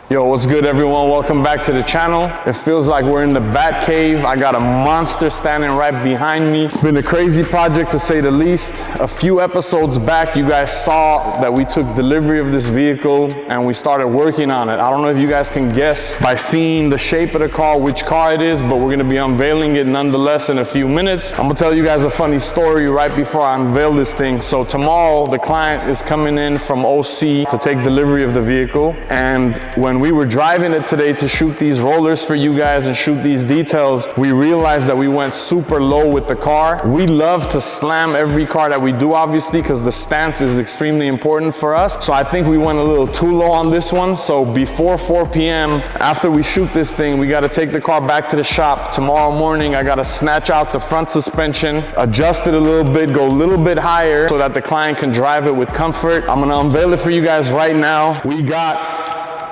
Yo, what's good everyone? Welcome back to the channel. It feels like we're in the Bat Cave. I got a monster standing right behind me. It's been a crazy project to say the least. A few episodes back, you guys saw that we took delivery of this vehicle and we started working on it. I don't know if you guys can guess by seeing the shape of the car, which car it is, but we're gonna be unveiling it nonetheless in a few minutes. I'm gonna tell you guys a funny story right before I unveil this thing. So tomorrow, the client is coming in from OC to take delivery of the vehicle. And when we were driving it today to shoot these rollers for you guys and shoot these details, we realized that we went super low with the car. We love to slam every car that we do, obviously, because the stance is extremely important for us. So I think we went a little too low on this one. So before 4 p.m., after we shoot this thing, we got to take the car back to the shop. Tomorrow morning, I got to snatch out the front suspension, adjust it a little bit, go a little bit higher so that the client can drive it with comfort. I'm going to unveil it for you guys right now. We got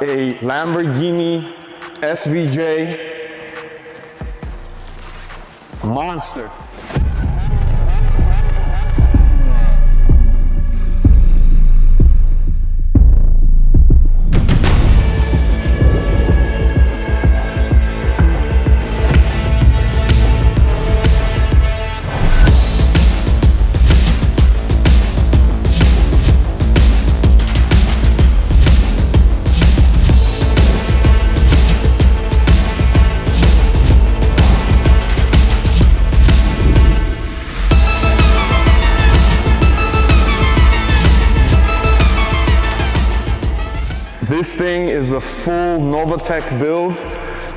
a Lamborghini SVJ monster. This thing is a full Novitec build,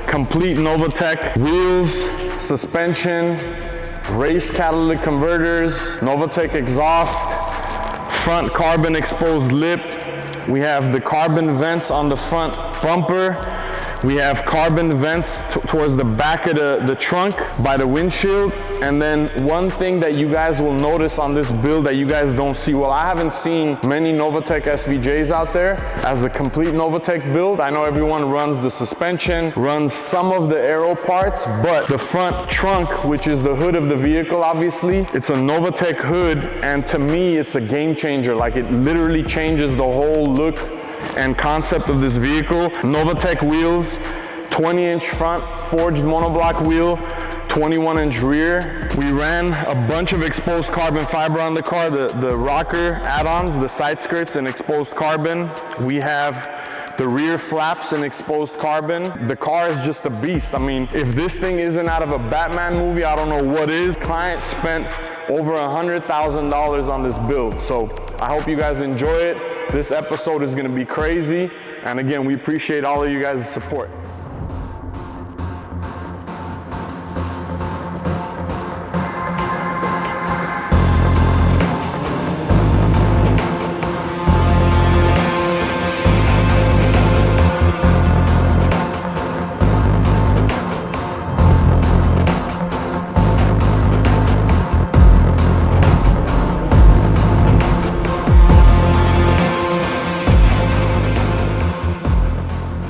complete Novitec wheels, suspension, race catalytic converters, Novitec exhaust, front carbon exposed lip. We have the carbon vents on the front bumper. We have carbon vents towards the back of the trunk by the windshield. And then one thing that you guys will notice on this build that you guys don't see, well, I haven't seen many Novitec SVJs out there as a complete Novitec build. I know everyone runs the suspension, runs some of the aero parts, but the front trunk, which is the hood of the vehicle, obviously, it's a Novitec hood. And to me, it's a game changer. Like, it literally changes the whole look and concept of this vehicle. Novitec wheels, 20-inch front forged monoblock wheel, 21-inch rear. We ran a bunch of exposed carbon fiber on the car, the rocker add-ons, the side skirts in exposed carbon. We have the rear flaps in exposed carbon. The car is just a beast. I mean, if this thing isn't out of a Batman movie, I don't know what is. Client spent over $100,000 on this build. So I hope you guys enjoy it. This episode is gonna be crazy. And again, we appreciate all of you guys' support.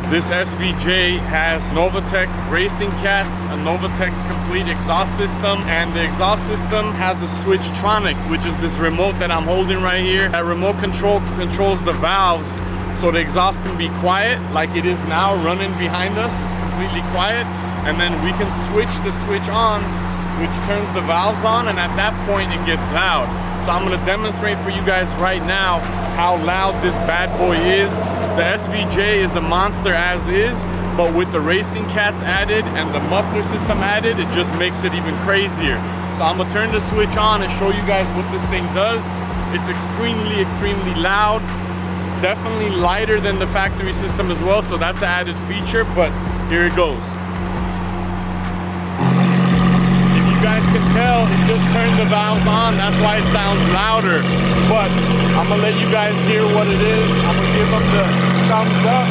This SVJ has Novitec racing cats, a Novitec complete exhaust system, and the exhaust system has a Switchtronic, which is this remote that I'm holding right here. That remote control controls the valves so the exhaust can be quiet like it is now running behind us. It's completely quiet, and then we can switch the switch on, which turns the valves on, and at that point it gets loud. So I'm gonna demonstrate for you guys right now how loud this bad boy is. The SVJ is a monster as is, but with the racing cats added and the muffler system added, it just makes it even crazier. So I'm gonna turn the switch on and show you guys what this thing does. It's extremely, extremely loud. Definitely lighter than the factory system as well, so that's an added feature, but here it goes. You guys can tell it just turned the valves on, that's why it sounds louder. But I'm gonna let you guys hear what it is. I'm gonna give them the thumbs up.